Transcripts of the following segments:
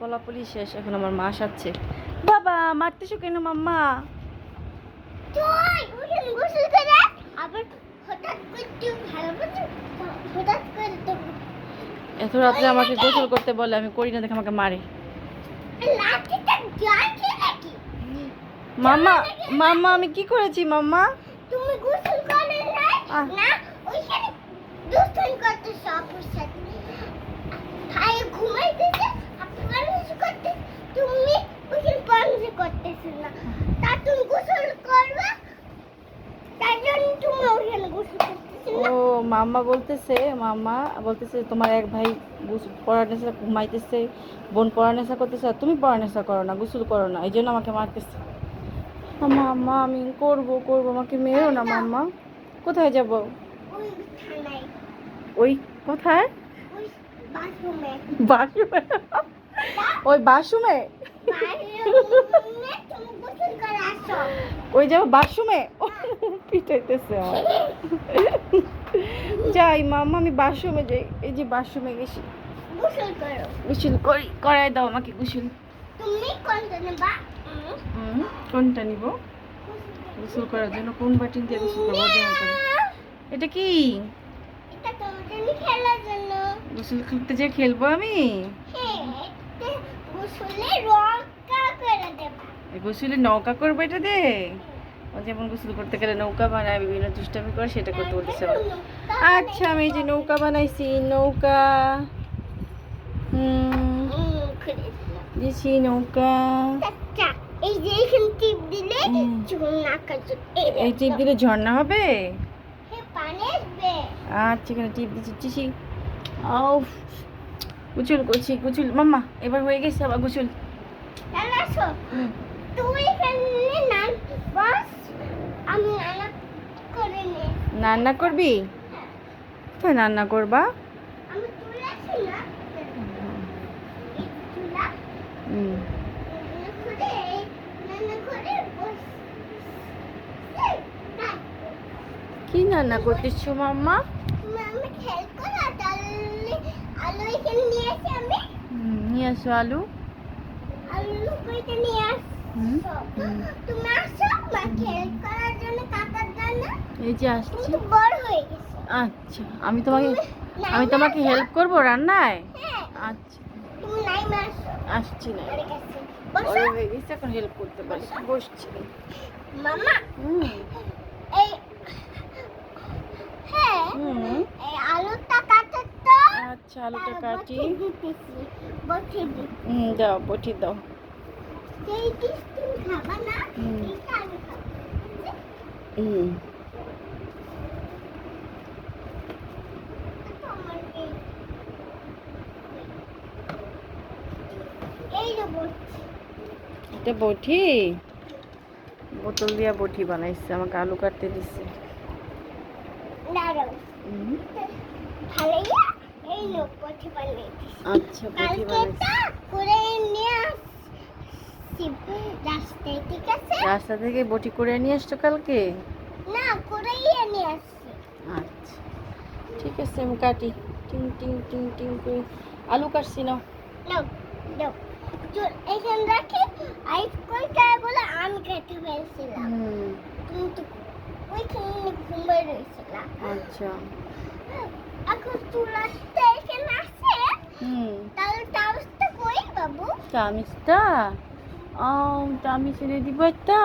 পলাপলি শেষ, এখন আমার মা সাচ্ছে। বাবা মারতেছো কেন মাম্মা? এত রাত্রে আমাকে গোসল করতে বলে, আমি করি না দেখে আমাকে মারে। মাম্মা মাম্মা আমি কি করেছি মাম্মা? তুমি গোসল করে নাই না, ওইখানে দুষ্টুমি করতেছ আপুর সাথে। ভাই ঘুমাইতেছে, আপনি পারমিশ করতে, তুমি ওইখানে পারমিশ করতেছ না। তা তুমি গোসল করবে, তার জন্য তুমি ওইখানে গোসল করতেছ না। ও মাম্মা বলতেছে তোমার এক ভাই পড়ানেশা ঘুমাইতেছে, বোন পড়ানেশা করতেছে, আর তুমি পড়ানেশা করো না, গোসল করো না, এই জন্য আমাকে মারতেছে। মাম্মা আমি করবো, আমাকে মেরো না মাম্মা। কোথায় যাব? ওই থানায়, ওই কোথায়? ওই বাথরুমে। বাথরুমে? ওই বাথরুমে? বাথরুমে তুমি গোসল করে আসো। ওই যাবো বাথরুমে? পিটাইতেছে আমার। যাই মাম্মা, আমি বাথরুমে যাই। এই যে বাথরুমে গেছি, গোসল করো। গোসল করাই দাও আমাকে গোসল। তুমি কোনটা নেবা? কোনটা নিব গোসল করার জন্য? কোন বাটিন দিয়ে গোসল করবো? এটা কি? এটা তোমার জন্য খেলার জন্য। গোসল করতে যে খেলবো আমি? হ্যাঁ, এটা গোসলে রকা করে দেবা। এই গোসলে নৌকা করবো এটা দে? ও যেমন গোসল করতে গেলে নৌকা বানায়, বিভিন্ন দুষ্টামি করে, সেটা করতে বলতেছে আমার। আচ্ছা আমি এই যে নৌকা বানাইছি, নৌকা দিছি নৌকা। আচ্ছা, এই যে এখানে টিপ দিলে ঝর্ণা কাজ। এই টিপ দিলে ঝর্ণা হবে? হ্যাঁ, পানি আসবে। আচ্ছা এখানে টিপ দিচ্ছি। আউফ, গোসল করছি, গোসল মাম্মা এবার হয়ে গেছে আবার গোসল। তাহলে আসো, তুই এখানে নান বস, আমি রান্না করে নে। রান্না করবি? কোথায় রান্না করবা? আমি তুলে আসি না, এই চুলা রান্না করে বস। কি রান্না করতেছো মাম্মা? তুমি আমাকে হেল্প করো, তাহলে আলু এখানে নিয়ে আসি আমি। নিয়ে আসো আলু। আলু কেটে নিয়ে আসো। তুমি আসো আমাকে হেল্প করার জন্য, কাটার জন্য। এই যে তুমি আসছি। তো বড় হয়ে গেছো। আচ্ছা আমি তোমাকে হেল্প করবো রান্নায়? হ্যাঁ, আচ্ছা তুমি নাইমা আসো আসছি না, আমার কাছে। বড় বসো হয়ে গেছে এখন হেল্প করতে পারি, বসছি। মামা। হুম এই হ্যাঁ, হুম এই আলুটা কাটো তো। আচ্ছা আলুটা কাটি। বসে দিই। দাও বটি দাও। এই ডিশ তুমি খাবা না, হুম। এইটা আমি খাবো। হুম তো আমার এই যে বসছি। এটা বটি? বোতল দিয়া বটি বানাইছে, আমাকে আলু কাটতে দিচ্ছে। দাঁড়াও, ভালোইয়া এই লোক পথে বানিয়ে দিছি। আচ্ছা বটি কালকে বানাইছে। তা করে নিয়ে আসছি রাস্তায়, ঠিক আছে? রাস্তা থেকে বটি করে নিয়ে আসছো কালকে? না, করেই নিয়ে আসছি। আচ্ছা ঠিক আছে, আমি কাটি। টিং টিং টিং টিং করে আলু কাটছি না। নাও দাও, চল এখানে রাখি। আইস কোনটা বলে আমি কেটে ফেলছিলাম, তুমি তো ওইখানে ঘুমিয়ে রয়েছিলা। আচ্ছা এখন চুলাতে এখানে আছে, তাহলে চামচটা কই বাবু? চামিচটা চামিচ এনে দিব একটা।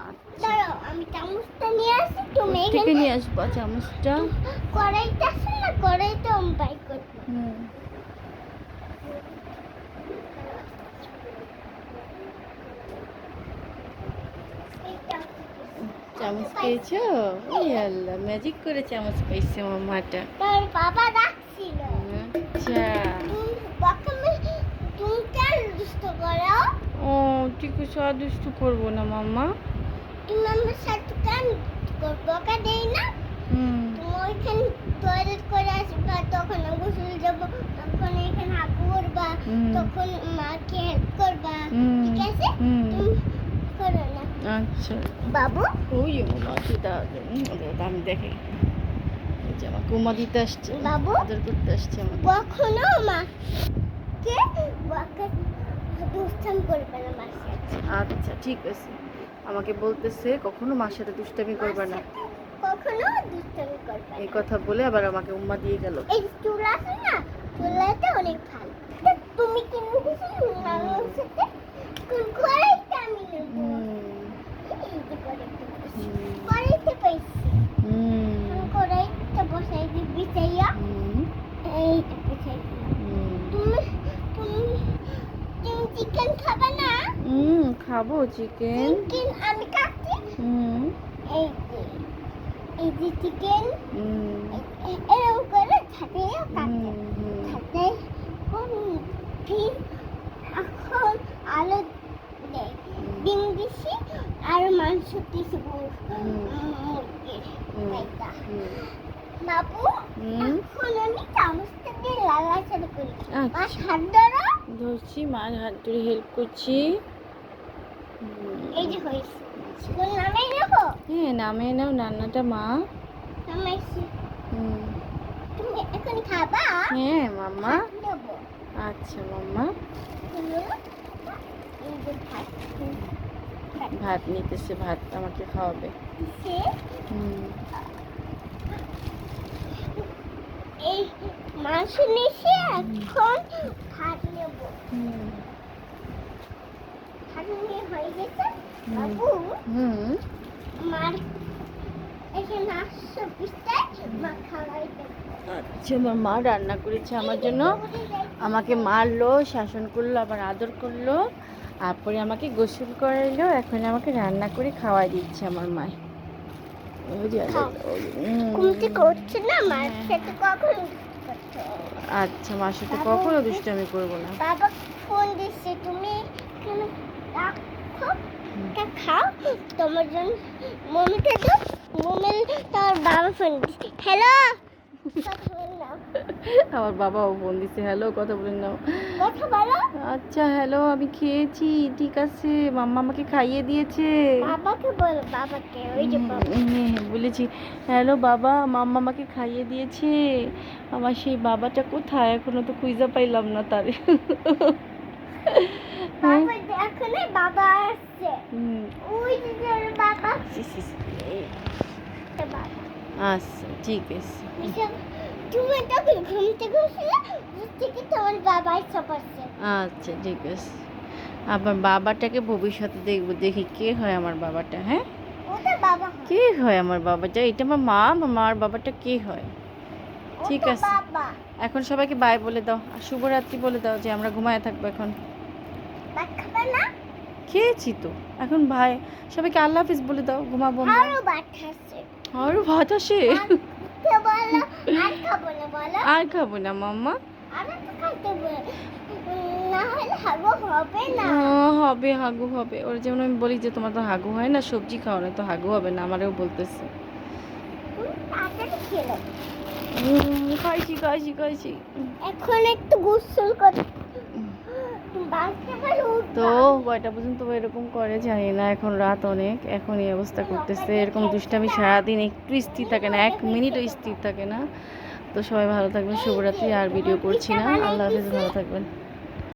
আচ্ছা দাঁড়াও, আমি চামচটা নিয়ে আসি, তুমি থেকে এখানে নিয়ে আসবো চামচটা। কড়াইটা আছে না, কড়াইটা আমি বাই করবো। চামচ পেয়েছো? ওই আল্লাহ, ম্যাজিক করে চামচ পেয়েছে মামাটা। তোর বাবা ডাকছিল। আচ্ছা তুমি কেন দুষ্ট করো? ও ঠিক আছে, আর দুষ্টু করবো না মাম্মা। তুমি আমার সাথে কেন বকা দেই না? তুমি ওইখানে টয়লেট করে আসবা, তখন আমি গোসল যাবো, তখন এখানে হাত করবা, তখন মাকে হেল্প করবা, ঠিক আছে? তুমি করো না। আচ্ছা বাবু ওই মামা দিদা আমি দেখে যে আমাকে উমা দিতে আসছে, বাবু? আদর করতে আসছে আমাকে। কখনো মা থেকে ওকে দুষ্টামি করবে না মার সাথে। আচ্ছা ঠিক আছে, আমাকে বলতেছে কখনো মার সাথে দুষ্টামি করবে না, কখনো দুষ্টামি করবে এই না। কথা বলে আবার আমাকে উম্মা দিয়ে গেল। এই চুল আছে না, চুলাতে অনেক ভালো। তা তুমি কিনে দিয়েছো নানুর সাথে, কোন কড়াইতে আমি নেব? এই যে কড়াইতে বসে। কড়াইতে পাইছি। কড়াইতে বসাই দিয়ে বিছাইয়া এইটা বিছাই দিলাম। তুমি তুমি তুমি চিকেন খাবে না? খাবো চিকেন। চিকেন আমি কাটছি। এই যে চিকেন এরকম করে ছাটিয়ে কাটতে ছাটে ফির এখন আলু দেয়, ডিম দিছি আর মাংস দিছি মুরগির এটা। বাবু এখন আমি চামচটা দিয়ে লালাচাড়া করি। মা হাত ধরো। ধরছি, মার হাত ধরে হেল্প করছি। এই যে হয়েছে। তোর নামে নেবো? হ্যাঁ নামে নাও রান্নাটা মা। নামাইছি। তুমি এখন খাবা? হ্যাঁ মাম্মা। নেবো। আচ্ছা মাম্মা। এই যে ভাত ভাত নিতেছে, ভাত আমাকে খাওয়াবে। দিছে। এই মাংস নিছি, এখন ভাত নেবো। ভাত নিয়ে হয়ে গেছে। বাবু মার এখানে আসছে পিস্তায়, মা খাওয়াই দেবে। আচ্ছা আমার মা রান্না করেছে আমার জন্য, আমাকে মারলো, শাসন করলো, আবার আদর করলো, তারপরে আমাকে গোসল করাইলো, এখন আমাকে রান্না করে খাওয়াই দিচ্ছে আমার মা। ঘুমতে করছে না, মার সাথে কখন করছো? আচ্ছা মার সাথে কখনো দুষ্টামি করবো না। বাবা ফোন দিচ্ছে, তুমি এখানে রাখো, এটা খাও। তোমার জন্য মমিকে দাও। মমিল তার বাবা ফোন দিচ্ছে, হ্যালো কথা বলে নাও। আমার বাবাও ফোন দিছে, হ্যালো কথা বলে নাও। কথা বলো। আচ্ছা হ্যালো, আমি খেয়েছি, ঠিক আছে, মাম্মা আমাকে খাইয়ে দিয়েছে। বাবাকে বলো, বাবাকে, ওই যে বাবা। হ্যাঁ বলেছি, হ্যালো বাবা, মাম্মা আমাকে খাইয়ে দিয়েছে। আমার সেই বাবাটা কোথায়, এখনো তো খুঁজে পাইলাম না তারে। বাবা দেখো না, বাবা আসছে। ওই যে যার বাবা। এটা বাবা। আচ্ছা ঠিক আছে। তুমি তখন ঘুম থেকে উঠলে থেকে তোমার বাবা ইচ্ছা করছে। আচ্ছা ঠিক আছে, আবার বাবাটাকে ভবিষ্যতে দেখবো, দেখি কে হয় আমার বাবাটা। হ্যাঁ ওটা বাবা হয়। কে হয় আমার বাবাটা, এটা আমার মা, আমার বাবাটা কে হয়। ঠিক ওটা আছে, বাবা। এখন সবাইকে বাই বলে দাও আর শুভরাত্রি বলে দাও, যে আমরা ঘুমায় থাকবো এখন। ভাত খাবে না? খেয়েছি তো, এখন ভাই সবাইকে আল্লাহ হাফিজ বলে দাও, ঘুমাবো আমরা। আরো ভাত আছে। আরো ভাত আসে? কে বলো আর খাবো না বলো? আর খাবো না মাম্মা। আর তো খাইতে বলে, না হলে হাগু হবে না। হবে, হাগু হবে। ওর যেমন আমি বলি যে তোমার তো হাগু হয় না, সবজি খাও না, তো হাগু হবে না, আমারও বলতেছে। তাড়াতাড়ি খেলো। খাইছি খাইছি খাইছি। এখন একটু গোসল কর। বাসতে পারো তো কয়টা পর্যন্ত এরকম করে জানি না, এখন রাত অনেক, এখন এই অবস্থা করতেছে, এরকম দুষ্টামি সারাদিন একটু স্থির থাকে না, 1 মিনিটও স্থির থাকে না। তো সবাই ভালো থাকবেন, শুভরাত্রি। আর ভিডিও করছি না, আল্লাহ হাফিজ, ভালো থাকবেন।